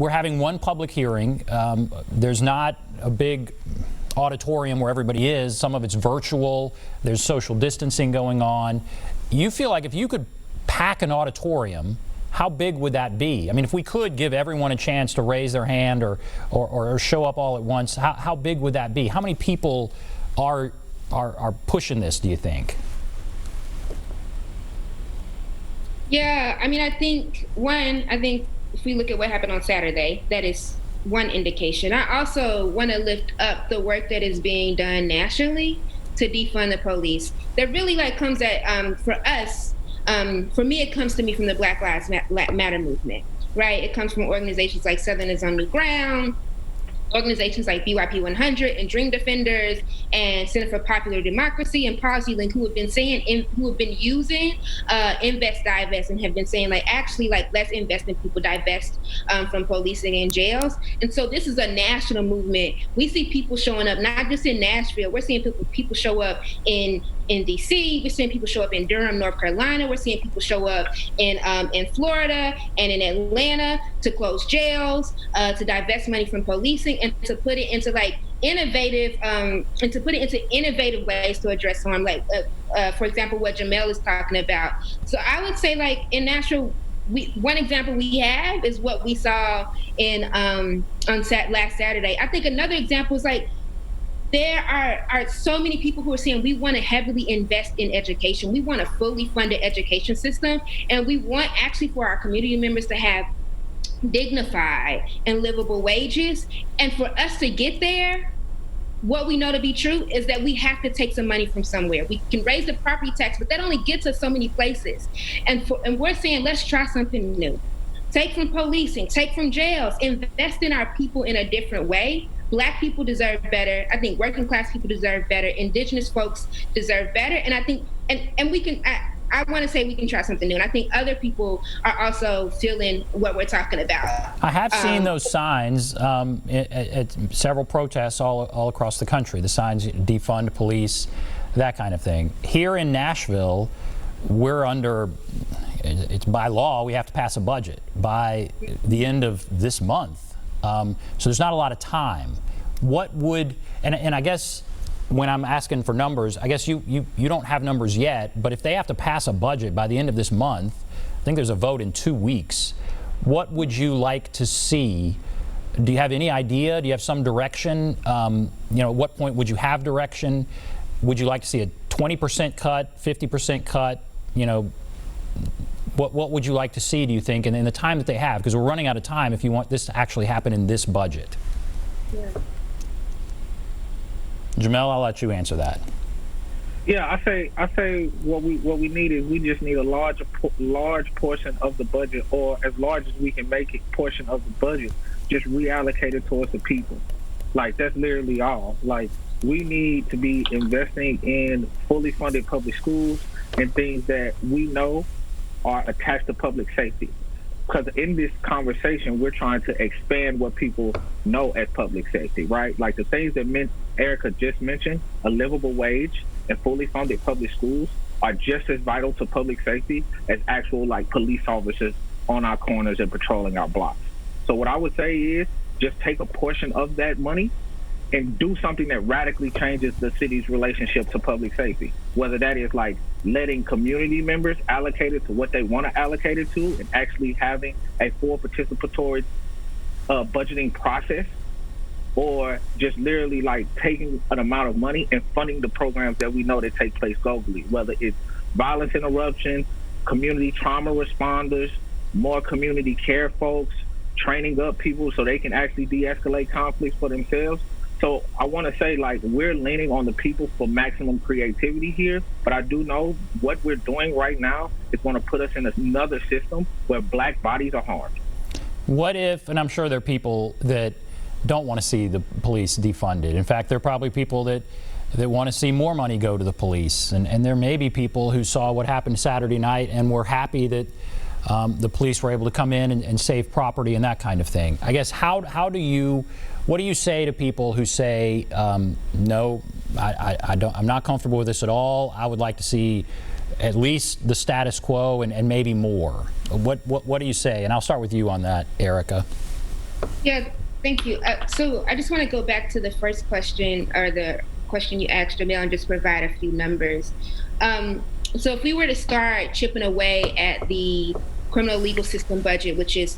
we're having one public hearing. There's not a big auditorium where everybody is. Some of it's virtual. There's social distancing going on. You feel like if you could pack an auditorium, how big would that be? I mean, if we could give everyone a chance to raise their hand or show up all at once, how big would that be? How many people are pushing this, do you think? Yeah, I mean, I think if we look at what happened on Saturday, that is one indication. I also want to lift up the work that is being done nationally to defund the police. That really comes at, for us, for me, it comes to me from the Black Lives Matter movement, right? It comes from organizations like Southerners on New Ground, organizations like BYP 100 and Dream Defenders and Center for Popular Democracy and Policy Link, who have been using invest, divest, and have been saying let's invest in people, divest from policing and jails. And so this is a national movement. We see people showing up, not just in Nashville. We're seeing people show up in DC. We're seeing people show up in Durham, North Carolina. We're seeing people show up in Florida and in Atlanta to close jails, to divest money from policing, and to put it into innovative ways to address harm. For example, what Jamel is talking about. So I would say, in Nashville, one example we have is what we saw in last Saturday. I think another example is there are so many people who are saying we want to heavily invest in education. We want a fully funded education system, and we want actually for our community members to have dignified and livable wages. And for us to get there, what we know to be true is that we have to take some money from somewhere. We can raise the property tax, but that only gets us so many places. And we're saying, let's try something new. Take from policing, take from jails, invest in our people in a different way. Black people deserve better. I think working class people deserve better. Indigenous folks deserve better. And I think, and we can, I want to say we can try something new. And I think other people are also feeling what we're talking about. I have seen those signs at several protests all across the country. The signs, defund police, that kind of thing. Here in Nashville, we're under, it's by law, we have to pass a budget by the end of this month. So there's not a lot of time. What would, and I guess when I'm asking for numbers, I guess you don't have numbers yet, but if they have to pass a budget by the end of this month, I think there's a vote in 2 weeks, what would you like to see? Do you have any idea? Do you have some direction? At what point would you have direction? Would you like to see a 20% cut, 50% cut? What would you like to see, do you think, in the time that they have? Because we're running out of time if you want this to actually happen in this budget. Yeah. Jamel, I'll let you answer that. Yeah, I say what we need is we just need a large portion of the budget, or as large as we can make it, portion of the budget, just reallocated towards the people. That's literally all. We need to be investing in fully funded public schools and things that we know are attached to public safety. Because in this conversation, we're trying to expand what people know as public safety, right? The things that Erica just mentioned, a livable wage and fully funded public schools are just as vital to public safety as actual police officers on our corners and patrolling our blocks. So what I would say is just take a portion of that money and do something that radically changes the city's relationship to public safety, whether that is letting community members allocate it to what they want to allocate it to and actually having a full participatory budgeting process, or just literally taking an amount of money and funding the programs that we know that take place globally, whether it's violence interruption, community trauma responders, more community care folks, training up people so they can actually de-escalate conflicts for themselves. So I want to say, we're leaning on the people for maximum creativity here, but I do know what we're doing right now is going to put us in another system where Black bodies are harmed. What if, and I'm sure there are people that don't want to see the police defunded. In fact, there are probably people that want to see more money go to the police. And there may be people who saw what happened Saturday night and were happy that the police were able to come in and save property and that kind of thing. I guess what do you say to people who say, no, I'm not comfortable with this at all. I would like to see at least the status quo and maybe more. What do you say? And I'll start with you on that, Erica. Yeah, thank you. So I just want to go back to the first question, or the question you asked, Jamel, and just provide a few numbers. So if we were to start chipping away at the criminal legal system budget, which is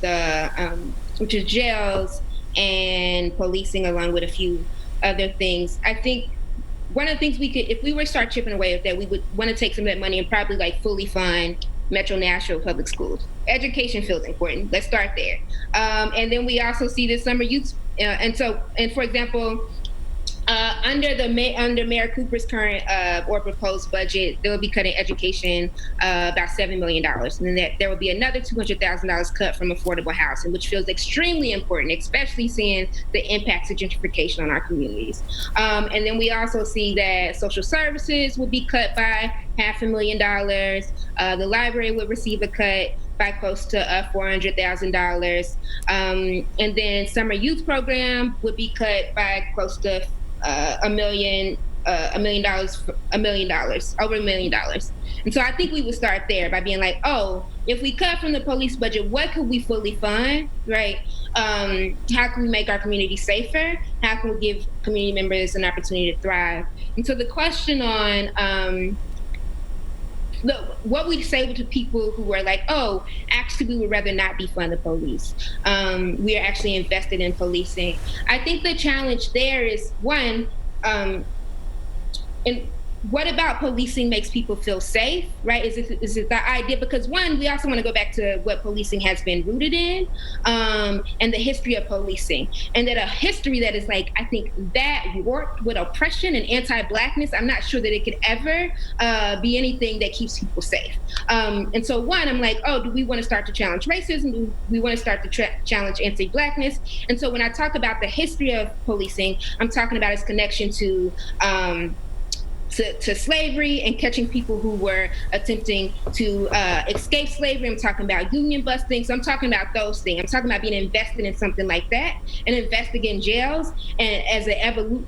jails and policing, along with a few other things, I think one of the things we could, if we were to start chipping away at that, we would want to take some of that money and probably like fully fund Metro Nashville public schools. Education feels important. Let's start there. And then we also see this summer youth, and for example, under Mayor Cooper's current or proposed budget, they will be cutting education about $7 million, and then there will be another $200,000 cut from affordable housing, which feels extremely important, especially seeing the impacts of gentrification on our communities. And then we also see that social services will be cut by $500,000. The library would receive a cut by close to $400,000, and then summer youth program would be cut by close to $1 million, over $1 million. And so I think we would start there by being like, oh, if we cut from the police budget, what could we fully fund, right? How can we make our community safer? How can we give community members an opportunity to thrive? And so the question on what we say to people who are like, oh, actually, we would rather not defund the police. We are actually invested in policing. I think the challenge there is, one, and what about policing makes people feel safe, right? Is it the idea? Because one, we also want to go back to what policing has been rooted in, and the history of policing, and that a history that is like, I think that warped with oppression and anti-Blackness. I'm not sure that it could ever be anything that keeps people safe. And so one, I'm like, oh, do we want to start to challenge racism? Do we want to start to challenge anti-Blackness? And so when I talk about the history of policing, I'm talking about its connection to slavery and catching people who were attempting to escape slavery. I'm talking about union busting. So I'm talking about those things. I'm talking about being invested in something like that and investing in jails and as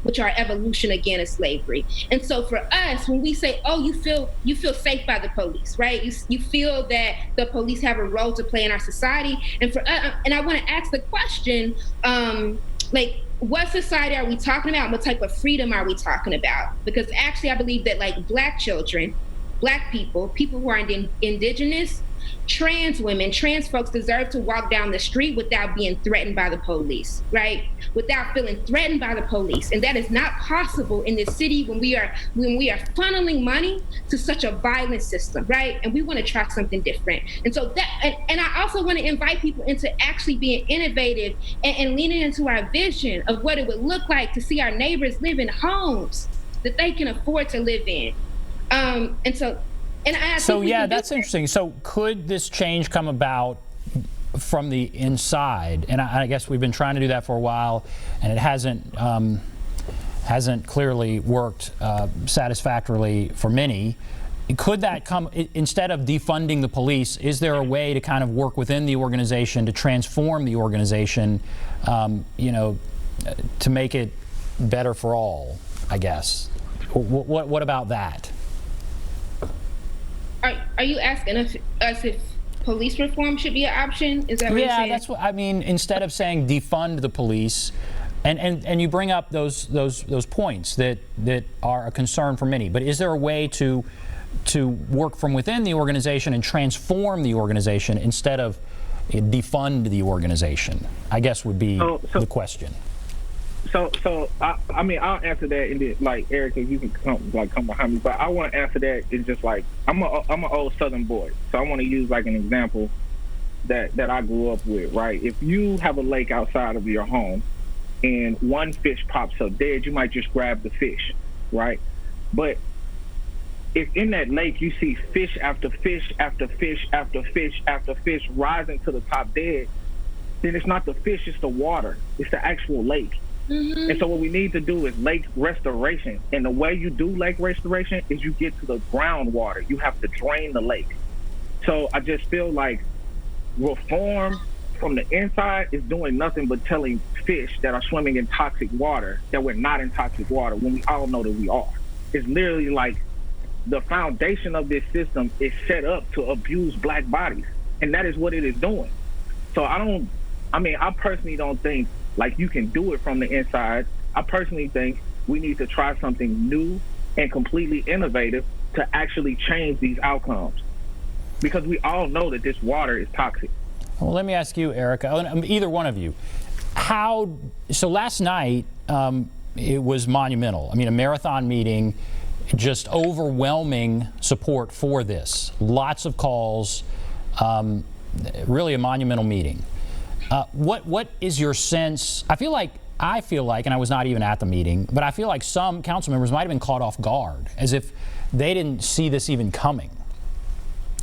which are evolution again of slavery. And so for us, when we say, oh, you feel safe by the police, right? You feel that the police have a role to play in our society. And for us, and I want to ask the question, like, what society are we talking about? And what type of freedom are we talking about? Because actually, I believe that like Black children, Black people who are indigenous, trans women, trans folks deserve to walk down the street without being threatened by the police, right? Without feeling threatened by the police. And that is not possible in this city when we are funneling money to such a violent system, right? And we want to try something different. And so and I also want to invite people into actually being innovative and leaning into our vision of what it would look like to see our neighbors live in homes that they can afford to live in. So yeah, that's interesting. So could this change come about from the inside? And I guess we've been trying to do that for a while, and it hasn't clearly worked satisfactorily for many. Could that come, instead of defunding the police, is there a way to kind of work within the organization to transform the organization, to make it better for all, I guess? What about that? Are you asking us if police reform should be an option? Is that what you're saying? Yeah, that's what I mean. Instead of saying defund the police, and you bring up those points that are a concern for many. But is there a way to work from within the organization and transform the organization instead of defund the organization? I guess would be the question. So I mean, I'll answer that, and then like Erica, you can come behind me. But I want to answer that is just like I'm an old Southern boy, so I want to use like an example that I grew up with. Right, if you have a lake outside of your home, and one fish pops up dead, you might just grab the fish, right? But if in that lake you see fish after fish after fish after fish after fish rising to the top dead, then it's not the fish, it's the water, it's the actual lake. Mm-hmm. And so what we need to do is lake restoration. And the way you do lake restoration is you get to the groundwater. You have to drain the lake. So I just feel like reform from the inside is doing nothing but telling fish that are swimming in toxic water that we're not in toxic water when we all know that we are. It's literally like the foundation of this system is set up to abuse Black bodies. And that is what it is doing. So I I mean, I personally don't think like you can do it from the inside. I personally think we need to try something new and completely innovative to actually change these outcomes, because we all know that this water is toxic. Well, let me ask you, Erica, either one of you, so last night it was monumental. I mean, a marathon meeting, just overwhelming support for this. Lots of calls, really a monumental meeting. What is your sense? I feel like, and I was not even at the meeting, but I feel like some council members might have been caught off guard, as if they didn't see this even coming.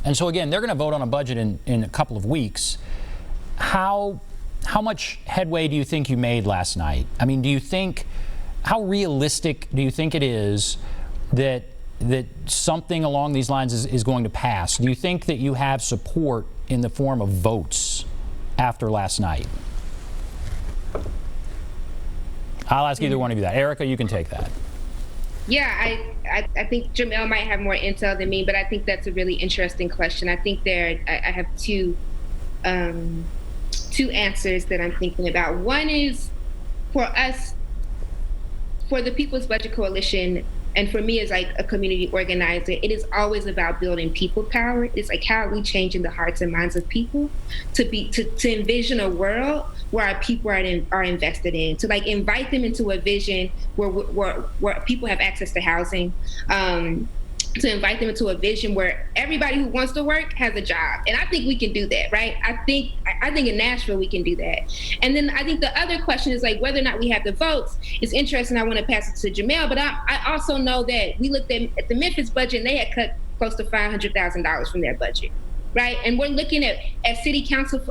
And so again, they're going to vote on a budget in a couple of weeks. How much headway do you think you made last night? I mean, how realistic do you think it is that something along these lines is going to pass? Do you think that you have support in the form of votes after last night? I'll ask either one of you that. Erica, you can take that. Yeah, I think Jamel might have more intel than me, but I think that's a really interesting question. I think I have two answers that I'm thinking about. One is for us, for the People's Budget Coalition, and for me as like a community organizer, it is always about building people power. It's like, how are we changing the hearts and minds of people to envision a world where our people are invested in, to like invite them into a vision where people have access to housing, to invite them into a vision where everybody who wants to work has a job. And I think we can do that, right? I think in Nashville we can do that. And then I think the other question is like whether or not we have the votes. It's interesting. I want to pass it to Jamel, but I also know that we looked at the Memphis budget and they had cut close to $500,000 from their budget, right? And we're looking at city councils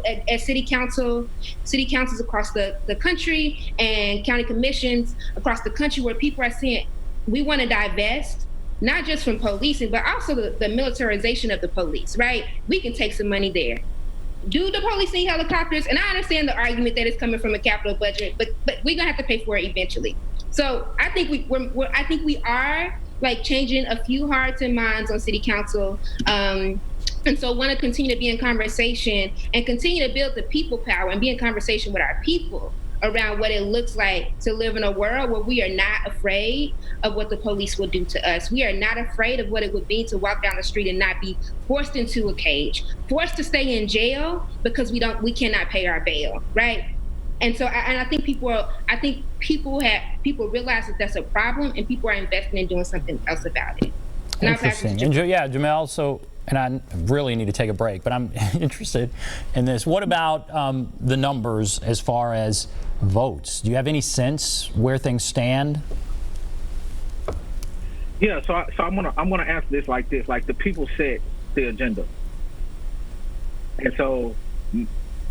across the country and county commissions across the country where people are saying we want to divest, not just from policing, but also the militarization of the police, right? We can take some money there. Do the police need helicopters? And I understand the argument that it's coming from a capital budget, but we're gonna have to pay for it eventually. So I think we are like changing a few hearts and minds on city council. And so want to continue to be in conversation and continue to build the people power and be in conversation with our people around what it looks like to live in a world where we are not afraid of what the police will do to us. We are not afraid of what it would be to walk down the street and not be forced into a cage, forced to stay in jail because we cannot pay our bail, right? And so, I think people realize that that's a problem, and people are investing in doing something else about it. Interesting. And yeah, Jamel. So, and I really need to take a break, but I'm interested in this. What about the numbers as far as votes? Do you have any sense where things stand? Yeah. So I'm gonna answer this like this. Like, the people set the agenda, and so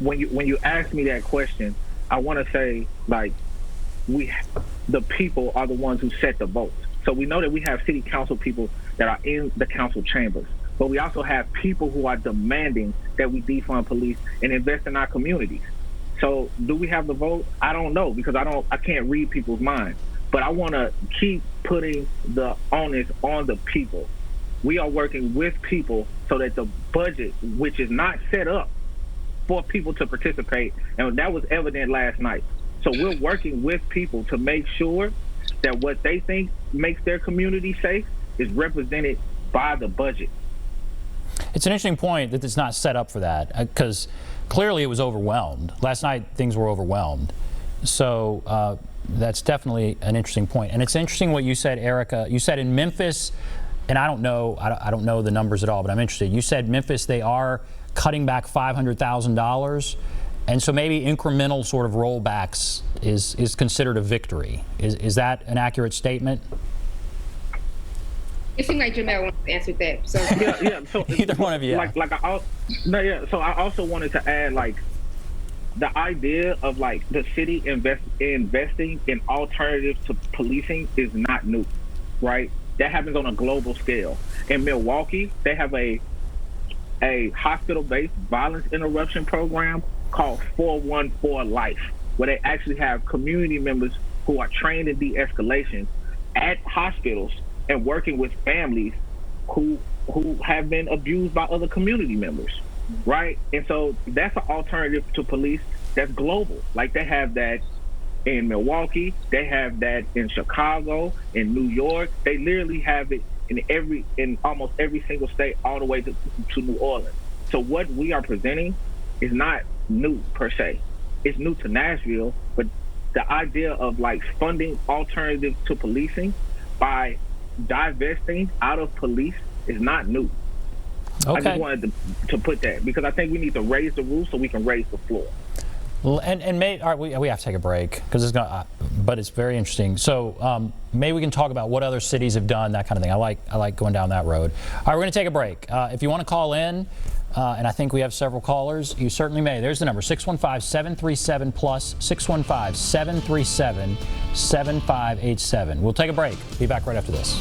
when you ask me that question, I want to say like the people are the ones who set the votes. So we know that we have city council people that are in the council chambers, but we also have people who are demanding that we defund police and invest in our communities. So do we have the vote? I don't know, because I can't read people's minds, but I want to keep putting the onus on the people. We are working with people so that the budget, which is not set up for people to participate, and that was evident last night. So we're working with people to make sure that what they think makes their community safe is represented by the budget. It's an interesting point that it's not set up for that, because clearly it was overwhelmed. Last night things were overwhelmed. So that's definitely an interesting point. And it's interesting what you said, Erica. You said in Memphis, and I don't know the numbers at all, but I'm interested. You said Memphis, they are cutting back $500,000. And so maybe incremental sort of rollbacks is considered a victory. Is that an accurate statement? It seemed like Jamel wants to answer that. So yeah. So either one of you. So I also wanted to add, like, the idea of like the city investing in alternatives to policing is not new, right? That happens on a global scale. In Milwaukee, they have a hospital-based violence interruption program called 414 Life, where they actually have community members who are trained in de-escalation at hospitals and working with families who have been abused by other community members, right? And so that's an alternative to police. that's global. Like they have that in Milwaukee, they have that in Chicago, in New York. They literally have it in almost every single state, all the way to New Orleans. So what we are presenting is not new per se. It's new to Nashville, but the idea of like funding alternatives to policing by divesting out of police is not new. Okay. I just wanted to put that because I think we need to raise the roof so we can raise the floor. And May, all right, we have to take a break because it's going, but it's very interesting. So maybe we can talk about what other cities have done, that kind of thing. I like going down that road. All right, we're going to take a break. If you want to call in, and I think we have several callers, you certainly may. There's the number, 615-737-PLUS, 615-737-7587. We'll take a break. Be back right after this.